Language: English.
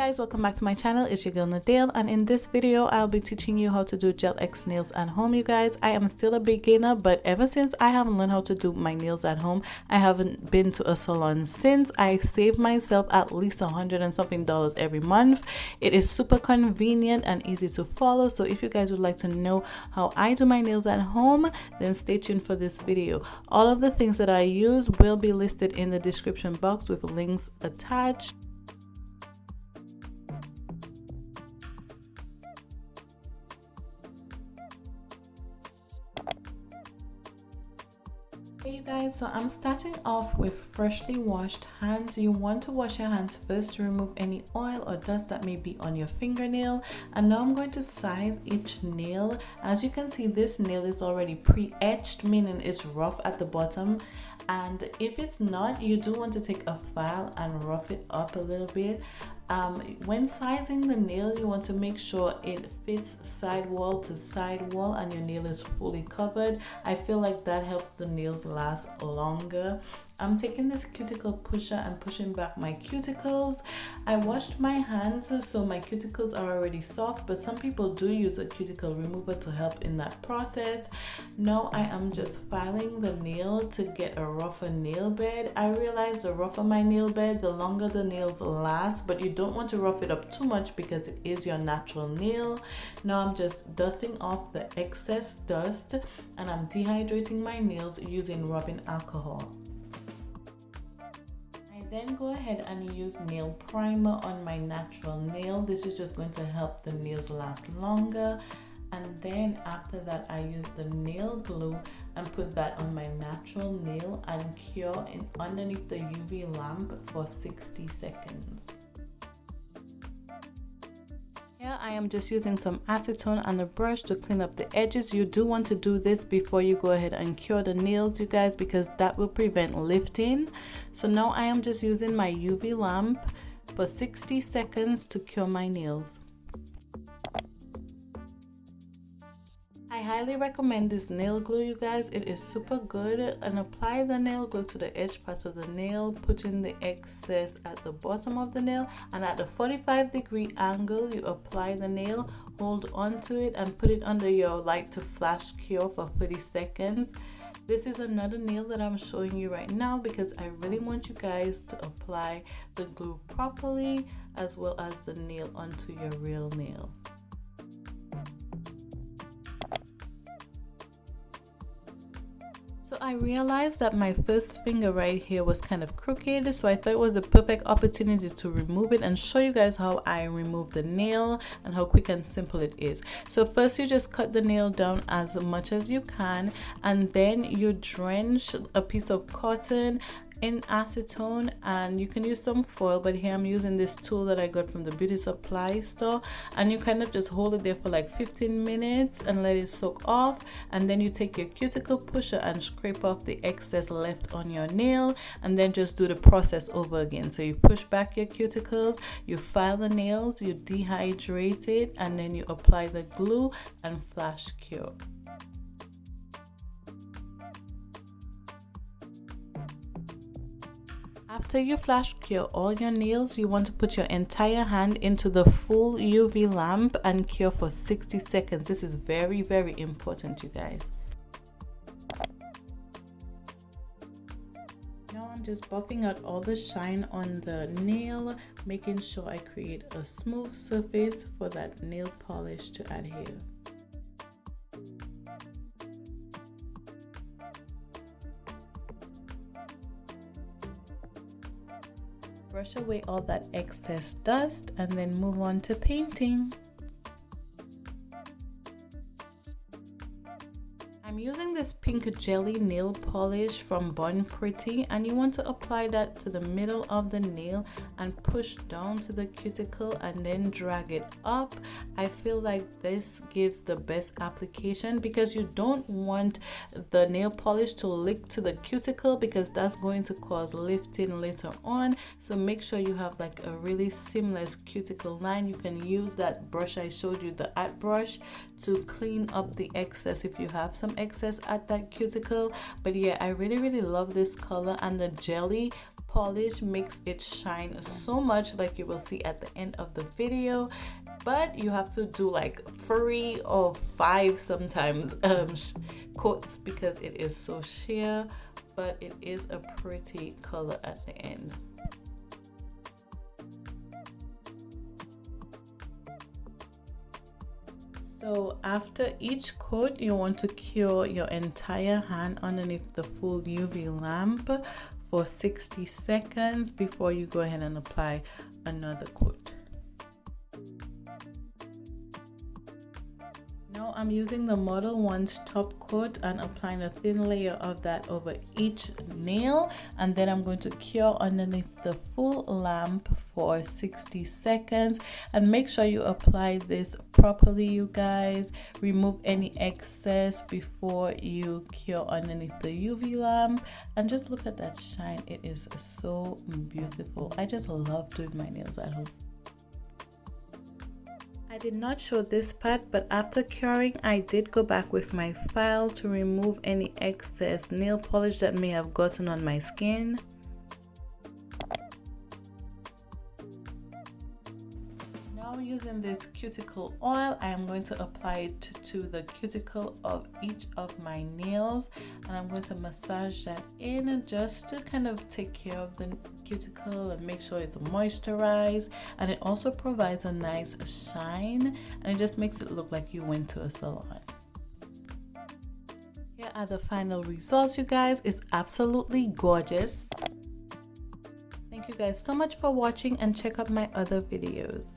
guys, welcome back to my channel. It's your girl Nadale, and in this video I'll be teaching you how to do gel X nails at home. You guys, I am still a beginner, but ever since I haven't learned how to do my nails at home, I haven't been to a salon since. I save myself at least $100 and something every month. It is super convenient and easy to follow, so if you guys would like to know how I do my nails at home, then stay tuned for this video. All of the things that I use will be listed in the description box with links attached. Hey you guys, so I'm starting off with freshly washed hands. You want to wash your hands first to remove any oil or dust that may be on your fingernail. And now I'm going to size each nail. As you can see, this nail is already pre-etched, meaning it's rough at the bottom. And if it's not, you do want to take a file and rough it up a little bit. When sizing the nail, you want to make sure it fits sidewall to sidewall and your nail is fully covered. I feel like that helps the nails last longer. I'm taking this cuticle pusher and pushing back my cuticles. I washed my hands, so my cuticles are already soft, but some people do use a cuticle remover to help in that process. Now I am just filing the nail to get a rougher nail bed. I realize the rougher my nail bed, the longer the nails last, but you don't want to rough it up too much because it is your natural nail. Now I'm just dusting off the excess dust and I'm dehydrating my nails using rubbing alcohol. Then go ahead and use nail primer on my natural nail. This is just going to help the nails last longer. And then after that, I use the nail glue and put that on my natural nail and cure it underneath the UV lamp for 60 seconds. Here I am just using some acetone and a brush to clean up the edges. You do want to do this before you go ahead and cure the nails, you guys, because that will prevent lifting. So now I am just using my UV lamp for 60 seconds to cure my nails. I highly recommend this nail glue, you guys. It is super good. And apply the nail glue to the edge part of the nail, putting the excess at the bottom of the nail, and at the 45-degree angle you apply the nail, hold on to it and put it under your light to flash cure for 30 seconds. This is another nail that I'm showing you right now because I really want you guys to apply the glue properly as well as the nail onto your real nail. So I realized that my first finger right here was kind of crooked, so I thought it was a perfect opportunity to remove it and show you guys how I remove the nail and how quick and simple it is. So first you just cut the nail down as much as you can, and then you drench a piece of cotton in acetone, and you can use some foil, but here I'm using this tool that I got from the beauty supply store, and you kind of just hold it there for like 15 minutes and let it soak off, and then you take your cuticle pusher and scrape off the excess left on your nail, and then just do the process over again. So you push back your cuticles, you file the nails, you dehydrate it, and then you apply the glue and flash cure. After you flash cure all your nails, you want to put your entire hand into the full UV lamp and cure for 60 seconds. This is very, very important, you guys. Now I'm just buffing out all the shine on the nail, making sure I create a smooth surface for that nail polish to adhere. Brush away all that excess dust and then move on to painting. I'm using this pink jelly nail polish from Bon Pretty, and you want to apply that to the middle of the nail and push down to the cuticle and then drag it up. I feel like this gives the best application because you don't want the nail polish to lick to the cuticle because that's going to cause lifting later on. So make sure you have like a really seamless cuticle line. You can use that brush I showed you, the art brush, to clean up the excess if you have some excess at that that cuticle. But yeah, I really love this color, and the jelly polish makes it shine so much, like you will see at the end of the video. But you have to do like 3 or 5 sometimes coats because it is so sheer, but it is a pretty color at the end. So after each coat, you want to cure your entire hand underneath the full UV lamp for 60 seconds before you go ahead and apply another coat. Now I'm using the Model 1's top coat and applying a thin layer of that over each nail, and then I'm going to cure underneath the full lamp for 60 seconds. And make sure you apply this properly, you guys. Remove any excess before you cure underneath the UV lamp, and just look at that shine. It is so beautiful. I just love doing my nails at home. I did not show this part, but after curing, I did go back with my file to remove any excess nail polish that may have gotten on my skin. Now using this cuticle oil, I am going to apply it to the cuticle of each of my nails, and I'm going to massage that in just to kind of take care of the cuticle and make sure it's moisturized. And it also provides a nice shine, and it just makes it look like you went to a salon. Here are the final results, you guys. It's absolutely gorgeous. Thank you guys so much for watching, and check out my other videos.